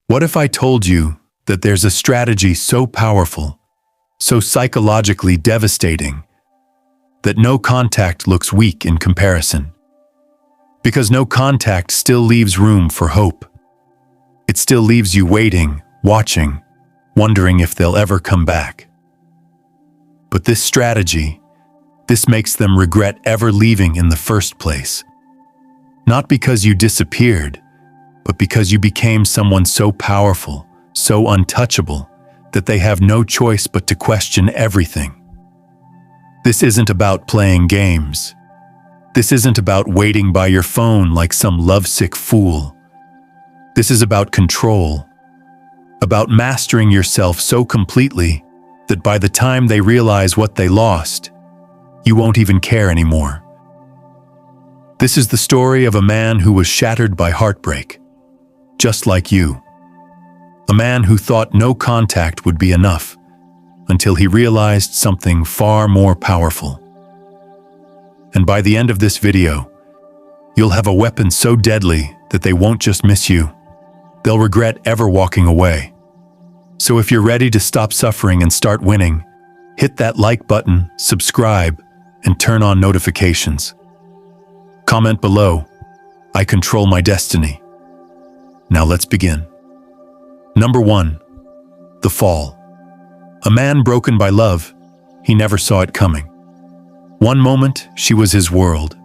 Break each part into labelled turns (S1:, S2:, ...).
S1: What if I told you that there's a strategy so powerful, so psychologically devastating, that no contact looks weak in comparison? Because no contact still leaves room for hope. It still leaves you waiting, watching, wondering if they'll ever come back. But this strategy, this makes them regret ever leaving in the first place. Not because you disappeared, but because you became someone so powerful, so untouchable, that they have no choice but to question everything. This isn't about playing games. This isn't about waiting by your phone like some lovesick fool. This is about control, about mastering yourself so completely that by the time they realize what they lost, you won't even care anymore. This is the story of a man who was shattered by heartbreak, just like you. A man who thought no contact would be enough until he realized something far more powerful. And by the end of this video, you'll have a weapon so deadly that they won't just miss you, they'll regret ever walking away. So if you're ready to stop suffering and start winning, hit that like button, subscribe, and turn on notifications. Comment below, I control my destiny. Now let's begin. Number 1, the fall. A man broken by love, he never saw it coming. One moment, she was his world.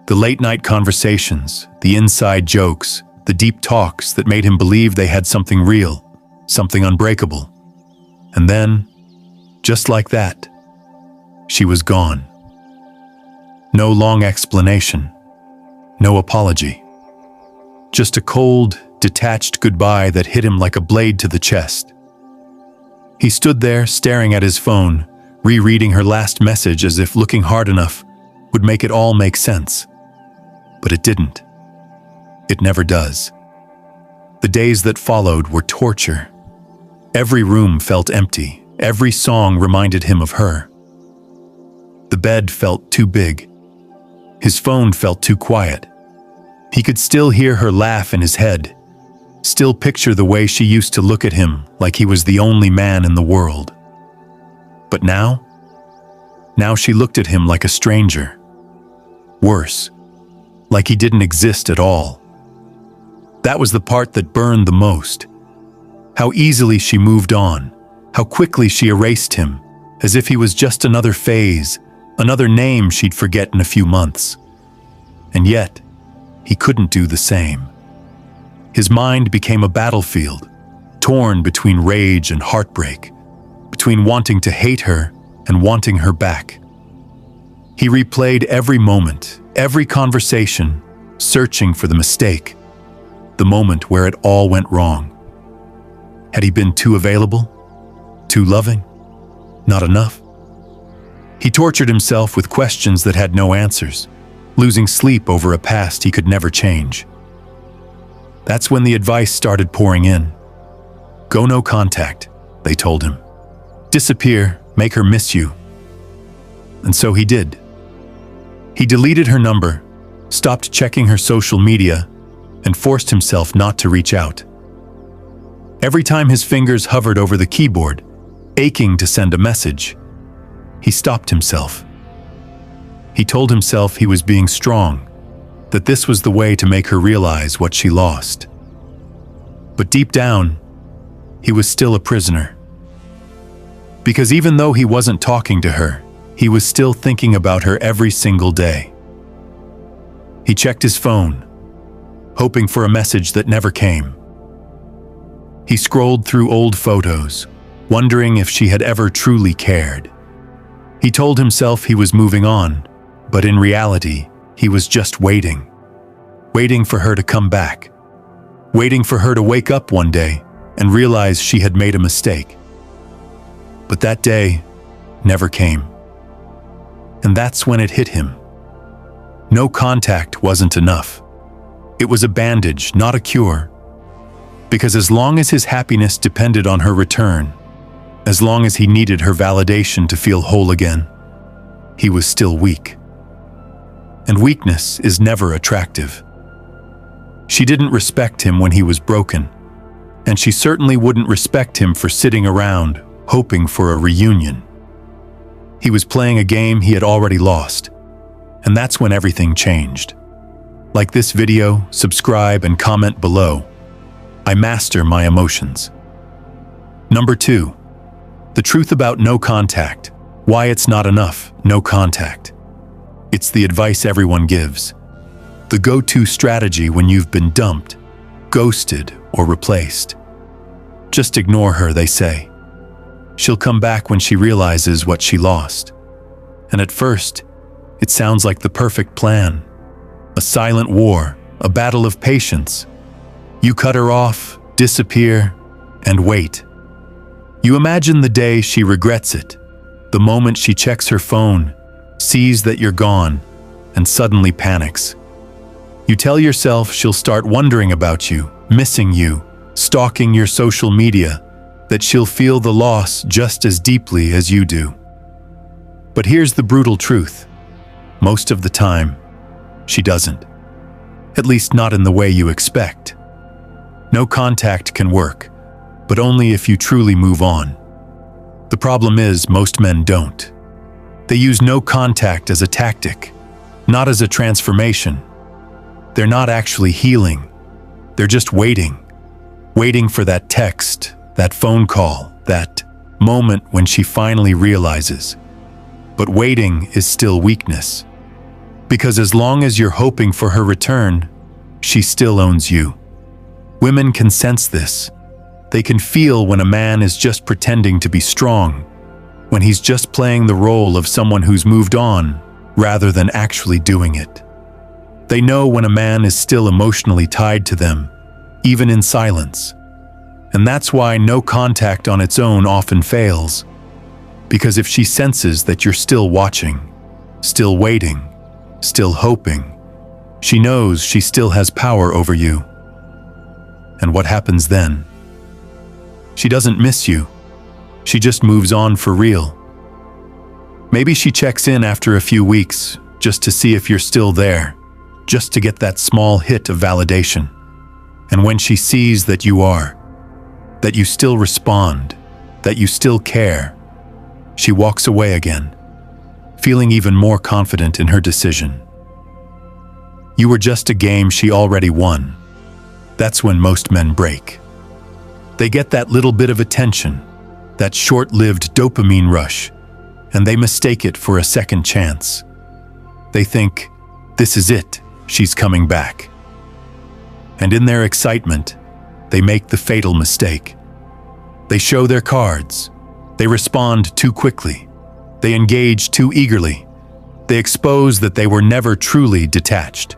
S1: The late-night conversations, the inside jokes, the deep talks that made him believe they had something real, something unbreakable. And then, just like that, she was gone. No long explanation, no apology. Just a cold, detached goodbye that hit him like a blade to the chest. He stood there staring at his phone, rereading her last message as if looking hard enough would make it all make sense. But it didn't. It never does. The days that followed were torture. Every room felt empty. Every song reminded him of her. The bed felt too big. His phone felt too quiet. He could still hear her laugh in his head, still picture the way she used to look at him like he was the only man in the world. But now she looked at him like a stranger. Worse, like he didn't exist at all. That was the part that burned the most. How easily she moved on, how quickly she erased him, as if he was just another phase, another name she'd forget in a few months. And yet, he couldn't do the same. His mind became a battlefield, torn between rage and heartbreak, between wanting to hate her and wanting her back. He replayed every moment, every conversation, searching for the mistake, the moment where it all went wrong. Had he been too available? Too loving? Not enough? He tortured himself with questions that had no answers, losing sleep over a past he could never change. That's when the advice started pouring in. Go no contact, they told him. Disappear, make her miss you. And so he did. He deleted her number, stopped checking her social media, and forced himself not to reach out. Every time his fingers hovered over the keyboard, aching to send a message, he stopped himself. He told himself he was being strong, that this was the way to make her realize what she lost. But deep down, he was still a prisoner. Because even though he wasn't talking to her, he was still thinking about her every single day. He checked his phone, hoping for a message that never came. He scrolled through old photos, wondering if she had ever truly cared. He told himself he was moving on, but in reality, he was just waiting. Waiting for her to come back. Waiting for her to wake up one day and realize she had made a mistake. But that day never came. And that's when it hit him. No contact wasn't enough. It was a bandage, not a cure. Because as long as his happiness depended on her return, as long as he needed her validation to feel whole again, he was still weak. And weakness is never attractive. She didn't respect him when he was broken, And she certainly wouldn't respect him for sitting around, hoping for a reunion. He was playing a game he had already lost. And that's when everything changed. Like this video, subscribe and comment below. I master my emotions. Number 2. The truth about no contact. Why it's not enough, no contact. It's the advice everyone gives. The go-to strategy when you've been dumped, ghosted, or replaced. Just ignore her, they say. She'll come back when she realizes what she lost. And at first, it sounds like the perfect plan. A silent war, a battle of patience. You cut her off, disappear, and wait. You imagine the day she regrets it, the moment she checks her phone, sees that you're gone, and suddenly panics. You tell yourself she'll start wondering about you, missing you, stalking your social media, that she'll feel the loss just as deeply as you do. But here's the brutal truth. Most of the time, she doesn't. At least not in the way you expect. No contact can work, but only if you truly move on. The problem is, most men don't. They use no contact as a tactic, not as a transformation. They're not actually healing. They're just waiting. Waiting for that text, that phone call, that moment when she finally realizes. But waiting is still weakness. Because as long as you're hoping for her return, she still owns you. Women can sense this. They can feel when a man is just pretending to be strong, when he's just playing the role of someone who's moved on, rather than actually doing it. They know when a man is still emotionally tied to them, even in silence. And that's why no contact on its own often fails. Because if she senses that you're still watching, still waiting, still hoping, she knows she still has power over you. And what happens then? She doesn't miss you. She just moves on for real. Maybe she checks in after a few weeks, just to see if you're still there, just to get that small hit of validation. And when she sees that you are, that you still respond, that you still care, she walks away again, feeling even more confident in her decision. You were just a game she already won. That's when most men break. They get that little bit of attention, that short-lived dopamine rush, and they mistake it for a second chance. They think, this is it, she's coming back. And in their excitement, they make the fatal mistake. They show their cards. They respond too quickly. They engage too eagerly. They expose that they were never truly detached.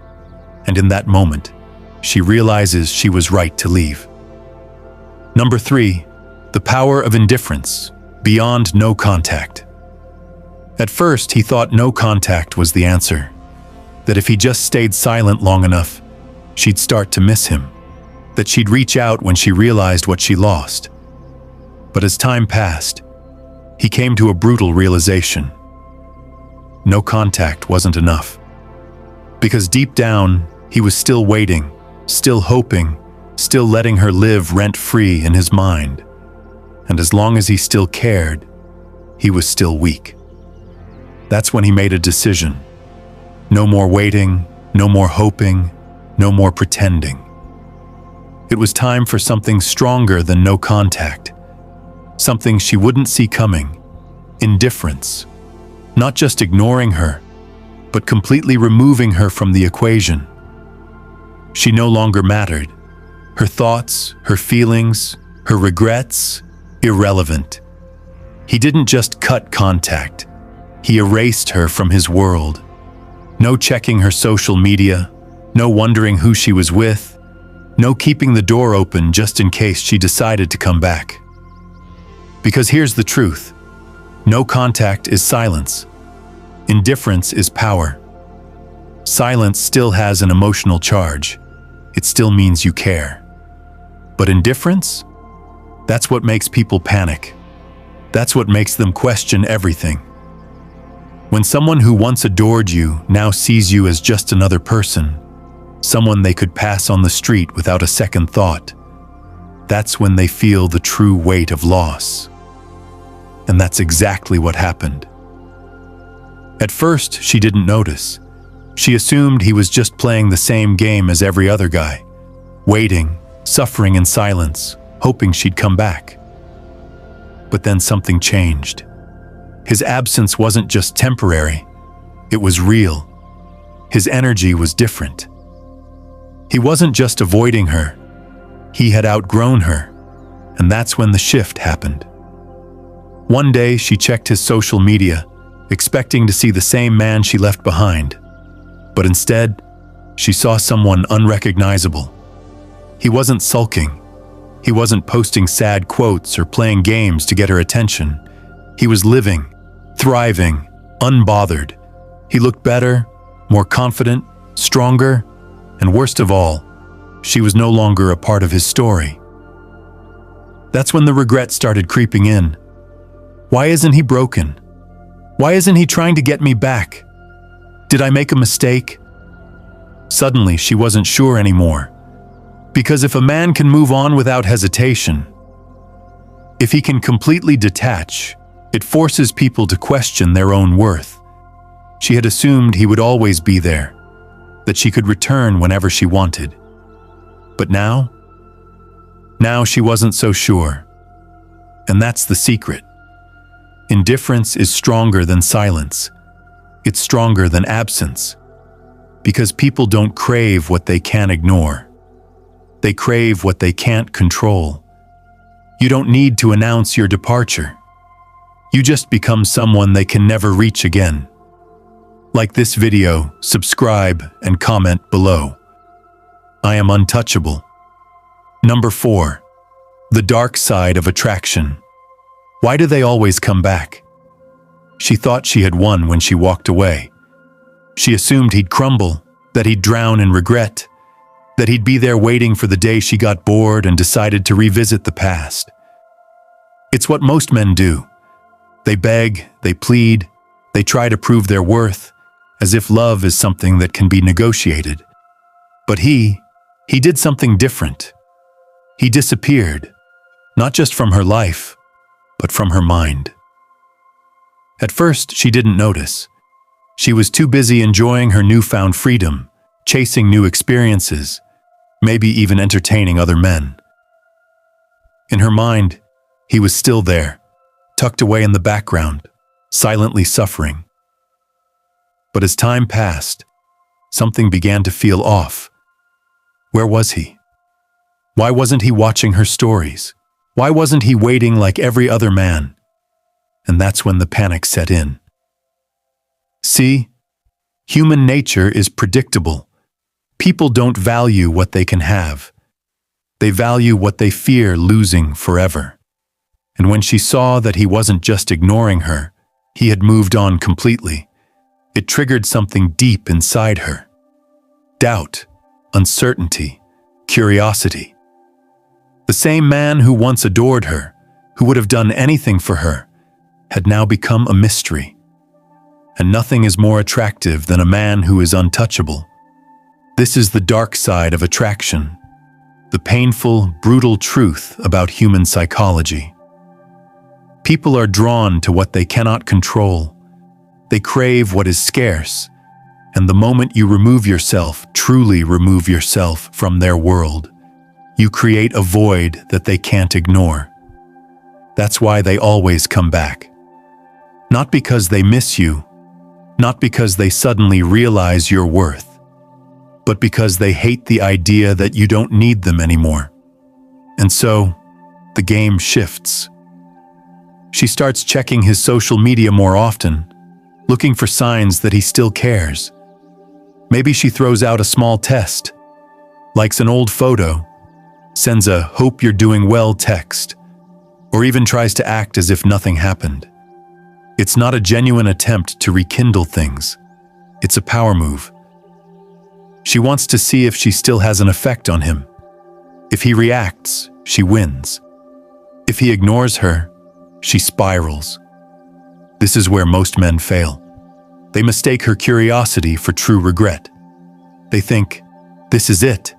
S1: And in that moment, she realizes she was right to leave. Number 3, the power of indifference, beyond no contact. At first, he thought no contact was the answer, that if he just stayed silent long enough, she'd start to miss him, that she'd reach out when she realized what she lost. But as time passed, he came to a brutal realization. No contact wasn't enough. Because deep down, he was still waiting, still hoping, still letting her live rent-free in his mind. And as long as he still cared, he was still weak. That's when he made a decision. No more waiting, no more hoping, no more pretending. It was time for something stronger than no contact. Something she wouldn't see coming. Indifference. Not just ignoring her, but completely removing her from the equation. She no longer mattered. Her thoughts, her feelings, her regrets, irrelevant. He didn't just cut contact. He erased her from his world. No checking her social media, no wondering who she was with, no keeping the door open just in case she decided to come back. Because here's the truth. No contact is silence. Indifference is power. Silence still has an emotional charge. It still means you care. But indifference? That's what makes people panic. That's what makes them question everything. When someone who once adored you now sees you as just another person, someone they could pass on the street without a second thought, that's when they feel the true weight of loss. And that's exactly what happened. At first, she didn't notice. She assumed he was just playing the same game as every other guy, waiting, suffering in silence, hoping she'd come back. But then something changed. His absence wasn't just temporary, it was real. His energy was different. He wasn't just avoiding her, he had outgrown her, and that's when the shift happened. One day, she checked his social media, expecting to see the same man she left behind. But instead, she saw someone unrecognizable. He wasn't sulking. He wasn't posting sad quotes or playing games to get her attention. He was living, thriving, unbothered. He looked better, more confident, stronger, and worst of all, she was no longer a part of his story. That's when the regret started creeping in. Why isn't he broken? Why isn't he trying to get me back? Did I make a mistake? Suddenly, she wasn't sure anymore. Because if a man can move on without hesitation, if he can completely detach, it forces people to question their own worth. She had assumed he would always be there, that she could return whenever she wanted. But now she wasn't so sure. And that's the secret. Indifference is stronger than silence. It's stronger than absence. Because people don't crave what they can't ignore. They crave what they can't control. You don't need to announce your departure. You just become someone they can never reach again. Like this video, subscribe, and comment below. I am untouchable. Number 4. The dark side of attraction. Why do they always come back? She thought she had won when she walked away. She assumed he'd crumble, that he'd drown in regret, that he'd be there waiting for the day she got bored and decided to revisit the past. It's what most men do. They beg, they plead, they try to prove their worth, as if love is something that can be negotiated. But he did something different. He disappeared, not just from her life, but from her mind. At first, she didn't notice. She was too busy enjoying her newfound freedom, chasing new experiences, maybe even entertaining other men. In her mind, he was still there, tucked away in the background, silently suffering. But as time passed, something began to feel off. Where was he? Why wasn't he watching her stories? Why wasn't he waiting like every other man? And that's when the panic set in. See, human nature is predictable. People don't value what they can have. They value what they fear losing forever. And when she saw that he wasn't just ignoring her, he had moved on completely, it triggered something deep inside her. Doubt, uncertainty, curiosity. The same man who once adored her, who would have done anything for her, had now become a mystery. And nothing is more attractive than a man who is untouchable. This is the dark side of attraction, the painful, brutal truth about human psychology. People are drawn to what they cannot control. They crave what is scarce, and the moment you remove yourself, truly remove yourself from their world, you create a void that they can't ignore. That's why they always come back. Not because they miss you, not because they suddenly realize your worth, but because they hate the idea that you don't need them anymore. And so, the game shifts. She starts checking his social media more often, looking for signs that he still cares. Maybe she throws out a small test, likes an old photo, sends a "hope you're doing well" text, or even tries to act as if nothing happened. It's not a genuine attempt to rekindle things. It's a power move. She wants to see if she still has an effect on him. If he reacts, she wins. If he ignores her, she spirals. This is where most men fail. They mistake her curiosity for true regret. They think, this is it.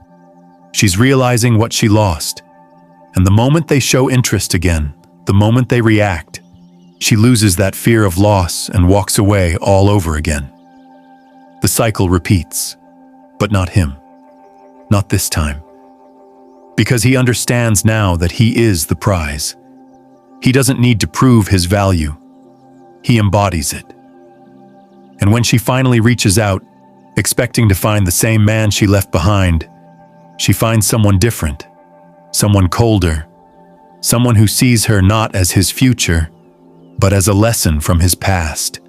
S1: She's realizing what she lost. And the moment they show interest again, the moment they react, she loses that fear of loss and walks away all over again. The cycle repeats, but not him. Not this time. Because he understands now that he is the prize. He doesn't need to prove his value. He embodies it. And when she finally reaches out, expecting to find the same man she left behind, she finds someone different, someone colder, someone who sees her not as his future, but as a lesson from his past.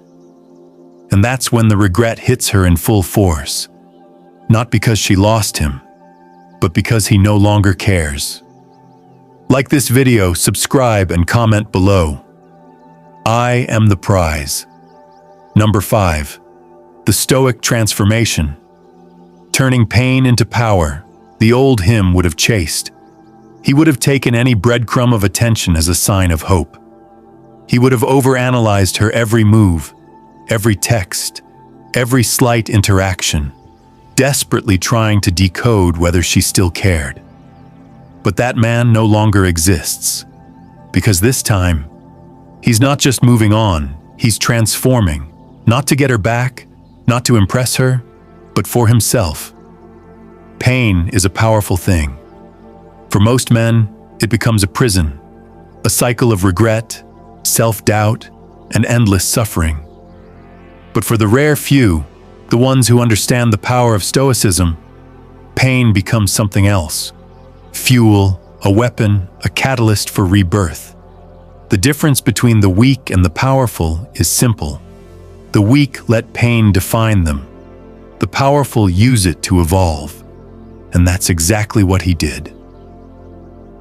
S1: And that's when the regret hits her in full force, not because she lost him, but because he no longer cares. Like this video, subscribe and comment below. I am the prize. Number 5. The Stoic transformation. Turning pain into power, the old him would have chased. He would have taken any breadcrumb of attention as a sign of hope. He would have overanalyzed her every move, every text, every slight interaction, desperately trying to decode whether she still cared. But that man no longer exists, because this time, he's not just moving on, he's transforming, not to get her back, not to impress her, but for himself. Pain is a powerful thing. For most men, it becomes a prison, a cycle of regret, self-doubt, and endless suffering. But for the rare few, the ones who understand the power of Stoicism, pain becomes something else. Fuel, a weapon, a catalyst for rebirth. The difference between the weak and the powerful is simple. The weak let pain define them. The powerful use it to evolve. And that's exactly what he did.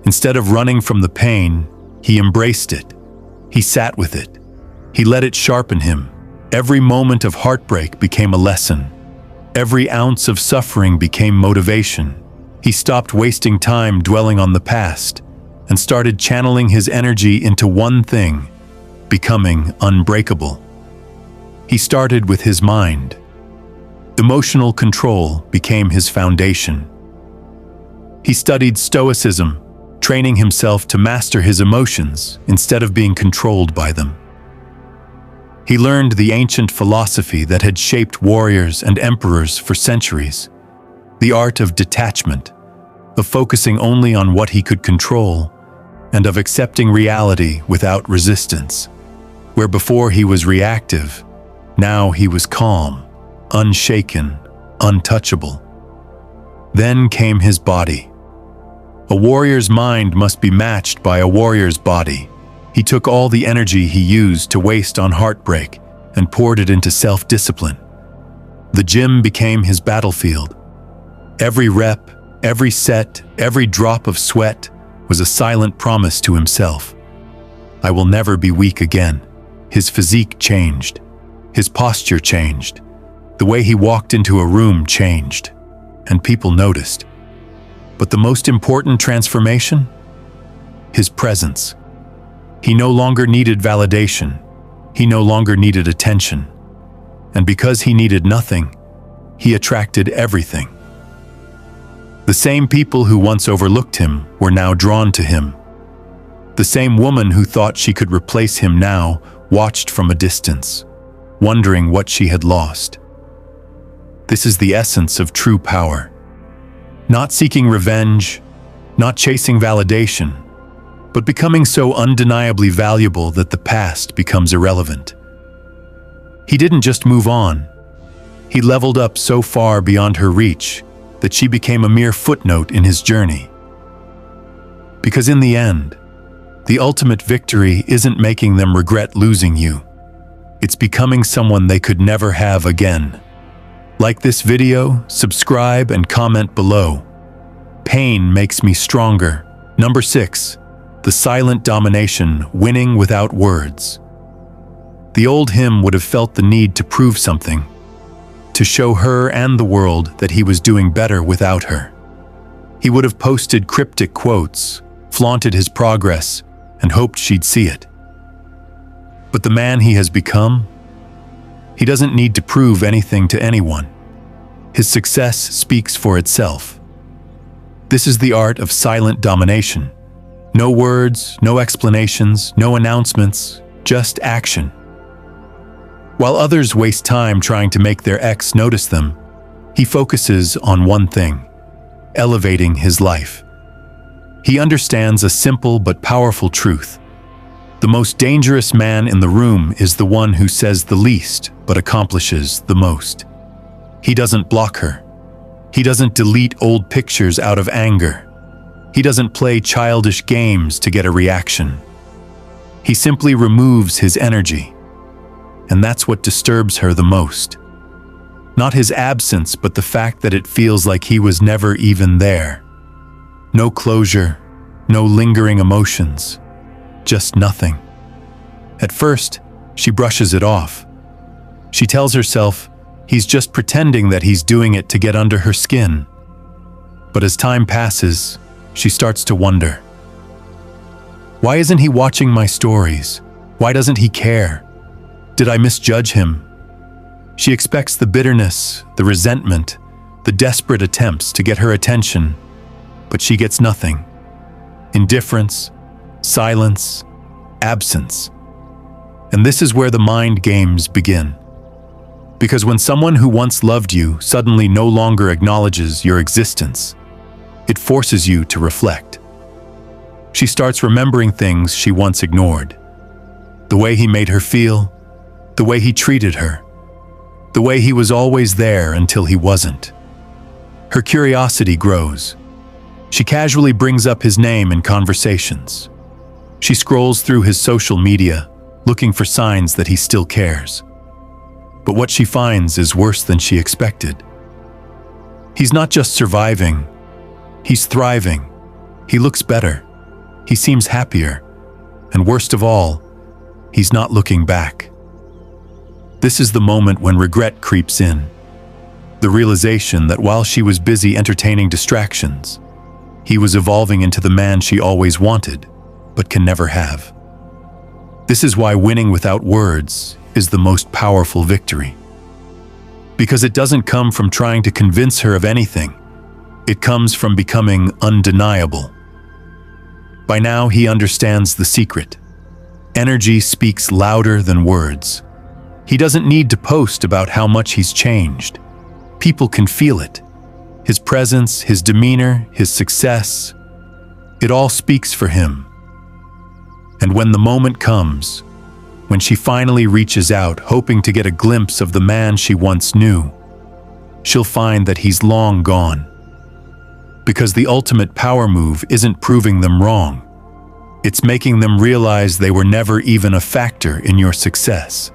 S1: Instead of running from the pain, he embraced it. He sat with it. He let it sharpen him. Every moment of heartbreak became a lesson. Every ounce of suffering became motivation. He stopped wasting time dwelling on the past and started channeling his energy into one thing, becoming unbreakable. He started with his mind. Emotional control became his foundation. He studied Stoicism, training himself to master his emotions instead of being controlled by them. He learned the ancient philosophy that had shaped warriors and emperors for centuries, the art of detachment, of focusing only on what he could control, and of accepting reality without resistance. Where before he was reactive, now he was calm, unshaken, untouchable. Then came his body. A warrior's mind must be matched by a warrior's body. He took all the energy he used to waste on heartbreak and poured it into self-discipline. The gym became his battlefield. Every rep, every set, every drop of sweat was a silent promise to himself. I will never be weak again. His physique changed. His posture changed. The way he walked into a room changed, and people noticed. But the most important transformation? His presence. He no longer needed validation. He no longer needed attention. And because he needed nothing, he attracted everything. The same people who once overlooked him were now drawn to him. The same woman who thought she could replace him now watched from a distance, wondering what she had lost. This is the essence of true power. Not seeking revenge, not chasing validation, but becoming so undeniably valuable that the past becomes irrelevant. He didn't just move on. He leveled up so far beyond her reach that she became a mere footnote in his journey. Because in the end, the ultimate victory isn't making them regret losing you. It's becoming someone they could never have again. Like this video, subscribe and comment below. Pain makes me stronger. Number 6. The silent domination, winning without words. The old him would have felt the need to prove something, to show her and the world that he was doing better without her. He would have posted cryptic quotes, flaunted his progress, and hoped she'd see it. But the man he has become, he doesn't need to prove anything to anyone. His success speaks for itself. This is the art of silent domination, No words, no explanations, no announcements, just action. While others waste time trying to make their ex notice them, he focuses on one thing: elevating his life. He understands a simple but powerful truth. The most dangerous man in the room is the one who says the least but accomplishes the most. He doesn't block her. He doesn't delete old pictures out of anger. He doesn't play childish games to get a reaction. He simply removes his energy. And that's what disturbs her the most. Not his absence, but the fact that it feels like he was never even there. No closure, no lingering emotions, just nothing. At first, she brushes it off. She tells herself he's just pretending that he's doing it to get under her skin. But as time passes, she starts to wonder. Why isn't he watching my stories? Why doesn't he care? Did I misjudge him? She expects the bitterness, the resentment, the desperate attempts to get her attention, but she gets nothing. Indifference, silence, absence. And this is where the mind games begin. Because when someone who once loved you suddenly no longer acknowledges your existence, it forces you to reflect. She starts remembering things she once ignored. The way he made her feel, the way he treated her, the way he was always there until he wasn't. Her curiosity grows. She casually brings up his name in conversations. She scrolls through his social media, looking for signs that he still cares. But what she finds is worse than she expected. He's not just surviving, he's thriving. He looks better. He seems happier. And worst of all, he's not looking back. This is the moment when regret creeps in. The realization that while she was busy entertaining distractions, he was evolving into the man she always wanted, but can never have. This is why winning without words is the most powerful victory. Because it doesn't come from trying to convince her of anything. It comes from becoming undeniable. By now, he understands the secret. Energy speaks louder than words. He doesn't need to post about how much he's changed. People can feel it. His presence, his demeanor, his success, it all speaks for him. And when the moment comes, when she finally reaches out, hoping to get a glimpse of the man she once knew, she'll find that he's long gone. Because the ultimate power move isn't proving them wrong. It's making them realize they were never even a factor in your success.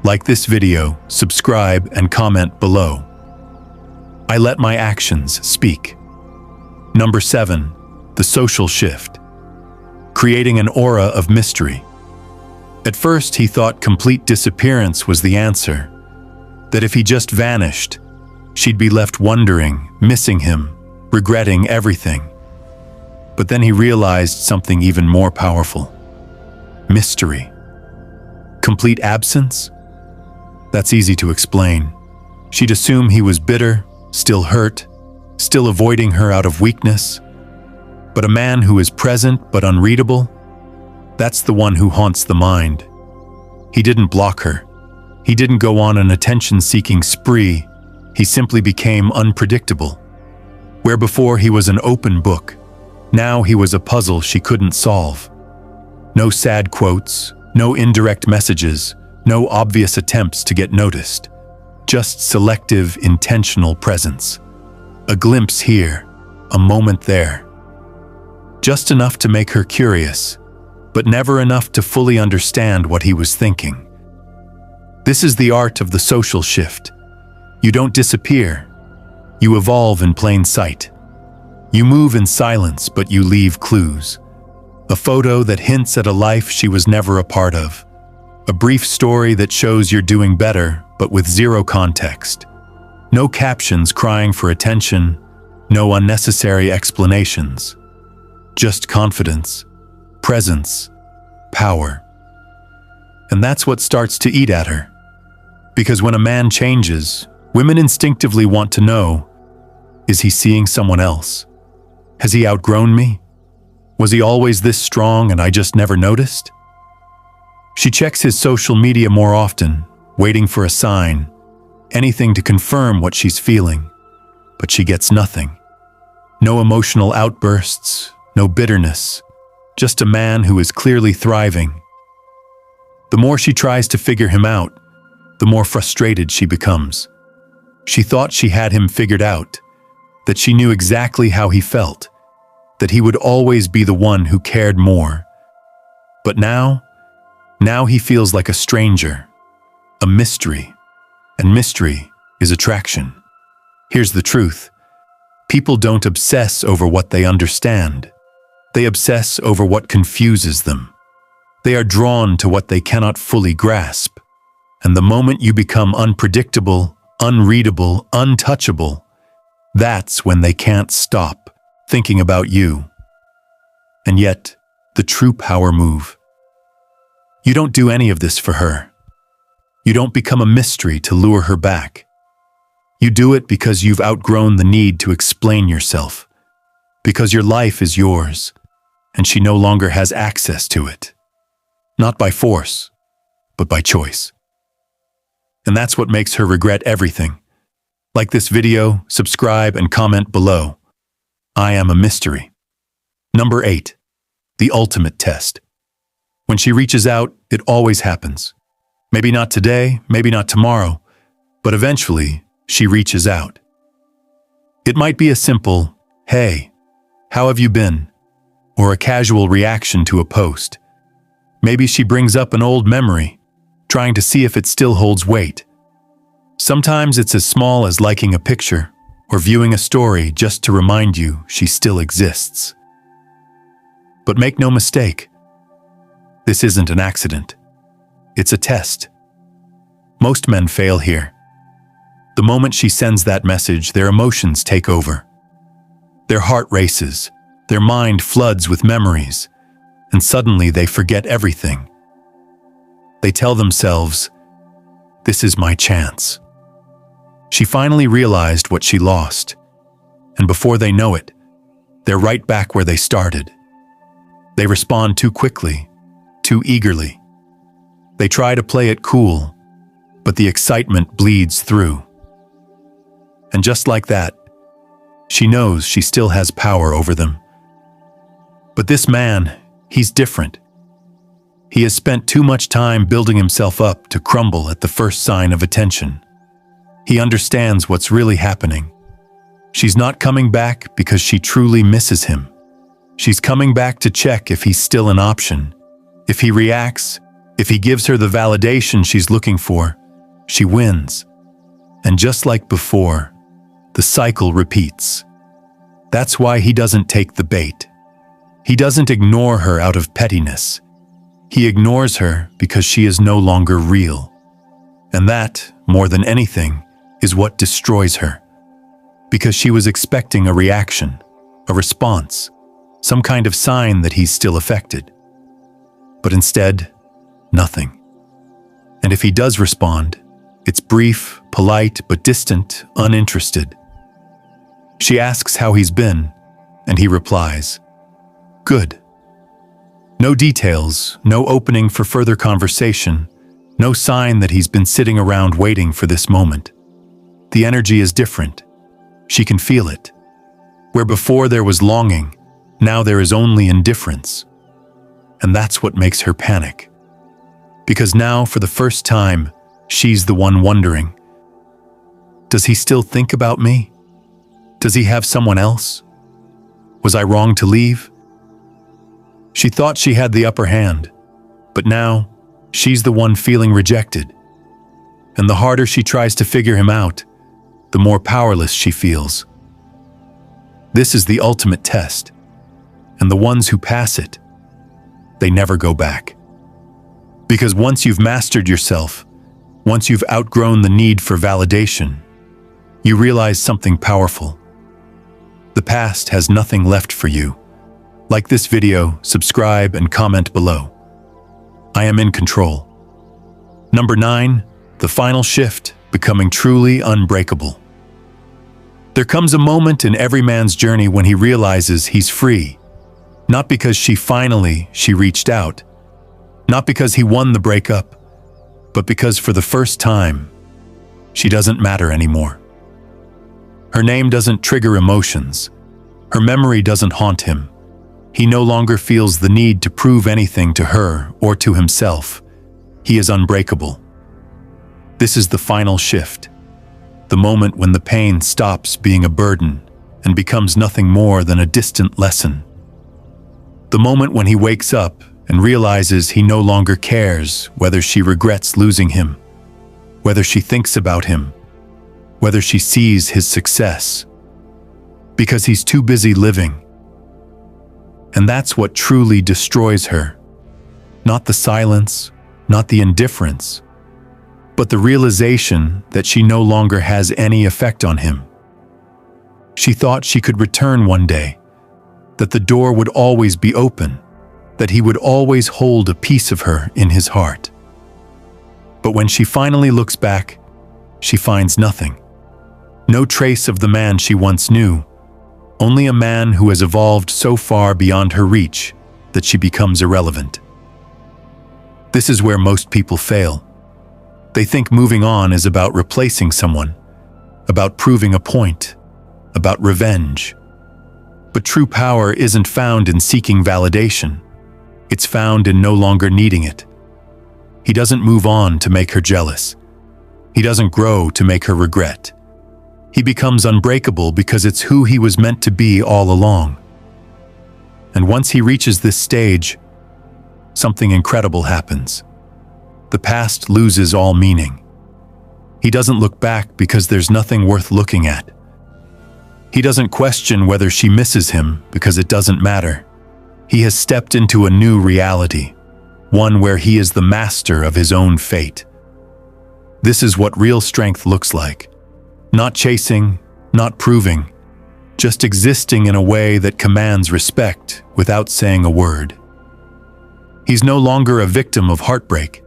S1: Like this video, subscribe, and comment below. I let my actions speak. Number 7, the social shift. Creating an aura of mystery. At first, he thought complete disappearance was the answer. That if he just vanished, she'd be left wondering, missing him, regretting everything. But then he realized something even more powerful. Mystery. Complete absence? That's easy to explain. She'd assume he was bitter, still hurt, still avoiding her out of weakness. But a man who is present but unreadable, that's the one who haunts the mind. He didn't block her. He didn't go on an attention-seeking spree. He simply became unpredictable. Where before he was an open book, now he was a puzzle she couldn't solve. No sad quotes, no indirect messages, no obvious attempts to get noticed. Just selective, intentional presence. A glimpse here, a moment there. Just enough to make her curious, but never enough to fully understand what he was thinking. This is the art of the social shift. You don't disappear. You evolve in plain sight. You move in silence, but you leave clues. A photo that hints at a life she was never a part of. A brief story that shows you're doing better, but with zero context. No captions crying for attention, no unnecessary explanations. Just confidence, presence, power. And that's what starts to eat at her. Because when a man changes, women instinctively want to know, is he seeing someone else? Has he outgrown me? Was he always this strong and I just never noticed? She checks his social media more often, waiting for a sign, anything to confirm what she's feeling, but she gets nothing. No emotional outbursts, no bitterness, just a man who is clearly thriving. The more she tries to figure him out, the more frustrated she becomes. She thought she had him figured out, that she knew exactly how he felt, that he would always be the one who cared more. But now he feels like a stranger, a mystery, and mystery is attraction. Here's the truth. People don't obsess over what they understand. They obsess over what confuses them. They are drawn to what they cannot fully grasp. And the moment you become unpredictable, unreadable, untouchable, that's when they can't stop thinking about you. And yet, the true power move. You don't do any of this for her. You don't become a mystery to lure her back. You do it because you've outgrown the need to explain yourself, because your life is yours, and she no longer has access to it. Not by force, but by choice. And that's what makes her regret everything. Like this video, subscribe and comment below. I am a mystery. Number 8. The ultimate test. When she reaches out, it always happens. Maybe not today, maybe not tomorrow, but eventually she reaches out. It might be a simple, "Hey, how have you been?" or a casual reaction to a post. Maybe she brings up an old memory, trying to see if it still holds weight. Sometimes it's as small as liking a picture or viewing a story just to remind you she still exists. But make no mistake, this isn't an accident. It's a test. Most men fail here. The moment she sends that message, their emotions take over. Their heart races, their mind floods with memories, and suddenly they forget everything. They tell themselves, "This is my chance." She finally realized what she lost, and before they know it, they're right back where they started. They respond too quickly, too eagerly. They try to play it cool, but the excitement bleeds through. And just like that, she knows she still has power over them. But this man, he's different. He has spent too much time building himself up to crumble at the first sign of attention. He understands what's really happening. She's not coming back because she truly misses him. She's coming back to check if he's still an option. If he reacts, if he gives her the validation she's looking for, she wins. And just like before, the cycle repeats. That's why he doesn't take the bait. He doesn't ignore her out of pettiness. He ignores her because she is no longer real. And that, more than anything, is what destroys her. Because she was expecting a reaction, a response, some kind of sign that he's still affected. But instead, nothing. And if he does respond, it's brief, polite, but distant, uninterested. She asks how he's been, and he replies, "Good." No details, no opening for further conversation, no sign that he's been sitting around waiting for this moment. The energy is different. She can feel it. Where before there was longing, now there is only indifference. And that's what makes her panic. Because now, for the first time, she's the one wondering, does he still think about me? Does he have someone else? Was I wrong to leave? She thought she had the upper hand, but now she's the one feeling rejected. And the harder she tries to figure him out, the more powerless she feels. This is the ultimate test, and the ones who pass it, they never go back. Because once you've mastered yourself, once you've outgrown the need for validation, you realize something powerful. The past has nothing left for you. Like this video, subscribe, and comment below. I am in control. Number 9, the final shift, becoming truly unbreakable. There comes a moment in every man's journey when he realizes he's free, Not because she reached out. Not because he won the breakup, but because for the first time, she doesn't matter anymore. Her name doesn't trigger emotions. Her memory doesn't haunt him. He no longer feels the need to prove anything to her or to himself. He is unbreakable. This is the final shift, the moment when the pain stops being a burden and becomes nothing more than a distant lesson. The moment when he wakes up and realizes he no longer cares whether she regrets losing him, whether she thinks about him, whether she sees his success, because he's too busy living. And that's what truly destroys her. Not the silence, not the indifference, but the realization that she no longer has any effect on him. She thought she could return one day, that the door would always be open, that he would always hold a piece of her in his heart. But when she finally looks back, she finds nothing. No trace of the man she once knew, only a man who has evolved so far beyond her reach that she becomes irrelevant. This is where most people fail. They think moving on is about replacing someone, about proving a point, about revenge. But true power isn't found in seeking validation. It's found in no longer needing it. He doesn't move on to make her jealous. He doesn't grow to make her regret. He becomes unbreakable because it's who he was meant to be all along. And once he reaches this stage, something incredible happens. The past loses all meaning. He doesn't look back because there's nothing worth looking at. He doesn't question whether she misses him because it doesn't matter. He has stepped into a new reality, one where he is the master of his own fate. This is what real strength looks like. Not chasing, not proving, just existing in a way that commands respect without saying a word. He's no longer a victim of heartbreak.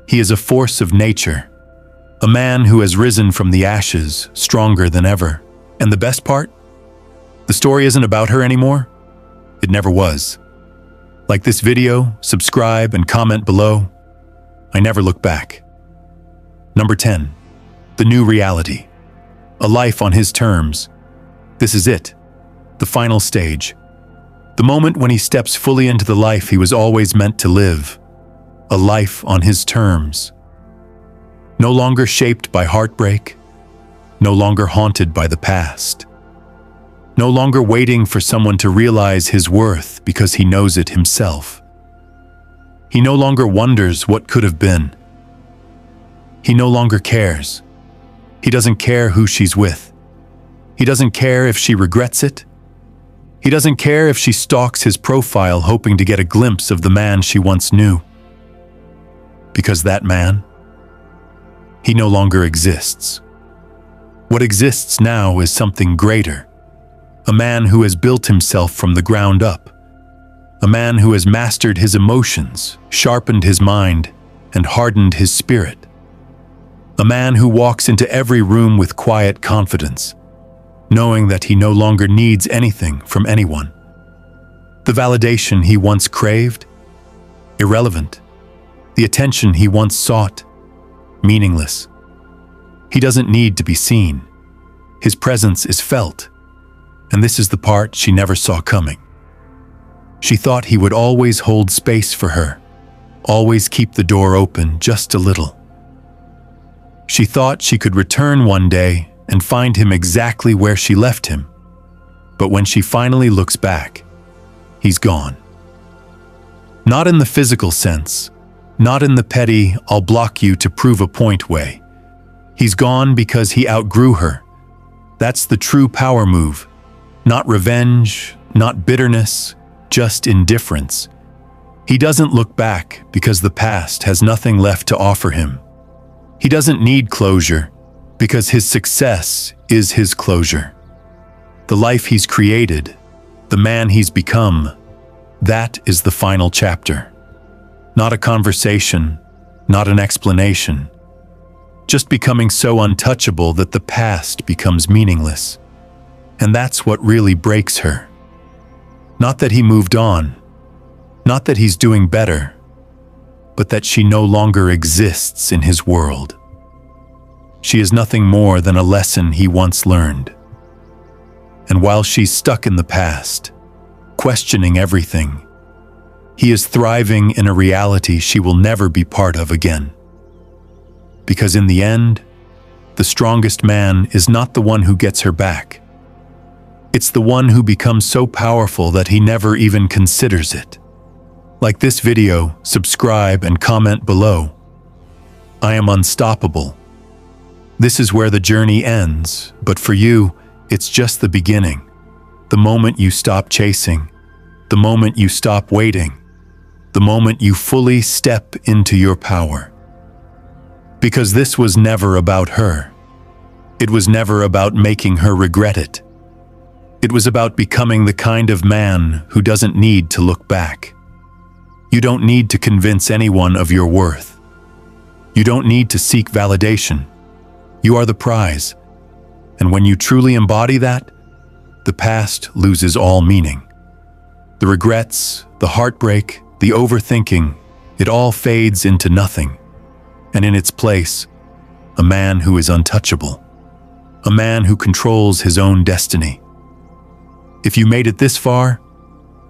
S1: He is a force of nature, a man who has risen from the ashes, stronger than ever. And the best part? The story isn't about her anymore. It never was. Like this video, subscribe and comment below. I never look back. Number 10. The new reality. A life on his terms. This is it. The final stage. The moment when he steps fully into the life he was always meant to live. A life on his terms. No longer shaped by heartbreak. No longer haunted by the past. No longer waiting for someone to realize his worth because he knows it himself. He no longer wonders what could have been. He no longer cares. He doesn't care who she's with. He doesn't care if she regrets it. He doesn't care if she stalks his profile hoping to get a glimpse of the man she once knew. Because that man, he no longer exists. What exists now is something greater. A man who has built himself from the ground up. A man who has mastered his emotions, sharpened his mind, and hardened his spirit. A man who walks into every room with quiet confidence, knowing that he no longer needs anything from anyone. The validation he once craved? Irrelevant. The attention he once sought? Meaningless. He doesn't need to be seen. His presence is felt. And this is the part she never saw coming. She thought he would always hold space for her, always keep the door open just a little. She thought she could return one day and find him exactly where she left him. But when she finally looks back, he's gone. Not in the physical sense, not in the petty, I'll block you to prove a point way. He's gone because he outgrew her. That's the true power move. Not revenge, not bitterness, just indifference. He doesn't look back because the past has nothing left to offer him. He doesn't need closure because his success is his closure. The life he's created, the man he's become, that is the final chapter. Not a conversation, not an explanation. Just becoming so untouchable that the past becomes meaningless. And that's what really breaks her. Not that he moved on, not that he's doing better, but that she no longer exists in his world. She is nothing more than a lesson he once learned. And while she's stuck in the past, questioning everything, he is thriving in a reality she will never be part of again. Because in the end, the strongest man is not the one who gets her back. It's the one who becomes so powerful that he never even considers it. Like this video, subscribe and comment below. I am unstoppable. This is where the journey ends, but for you, it's just the beginning. The moment you stop chasing, the moment you stop waiting, the moment you fully step into your power. Because this was never about her. It was never about making her regret it. It was about becoming the kind of man who doesn't need to look back. You don't need to convince anyone of your worth. You don't need to seek validation. You are the prize. And when you truly embody that, the past loses all meaning. The regrets, the heartbreak, the overthinking, it all fades into nothing. And in its place, a man who is untouchable. A man who controls his own destiny. If you made it this far,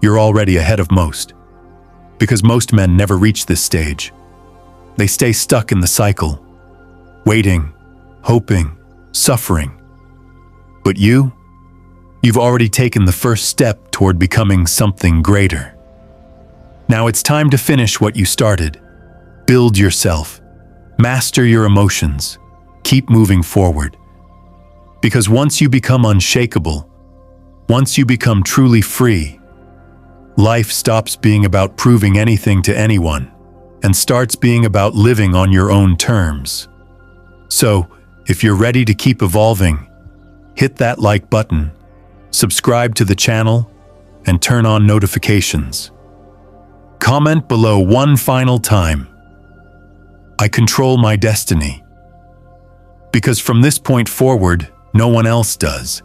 S1: you're already ahead of most. Because most men never reach this stage. They stay stuck in the cycle, waiting, hoping, suffering. But you've already taken the first step toward becoming something greater. Now it's time to finish what you started. Build yourself. Master your emotions. Keep moving forward. Because once you become unshakable, once you become truly free, life stops being about proving anything to anyone and starts being about living on your own terms. So, if you're ready to keep evolving, hit that like button, subscribe to the channel, and turn on notifications. Comment below one final time. I control my destiny. Because from this point forward, no one else does.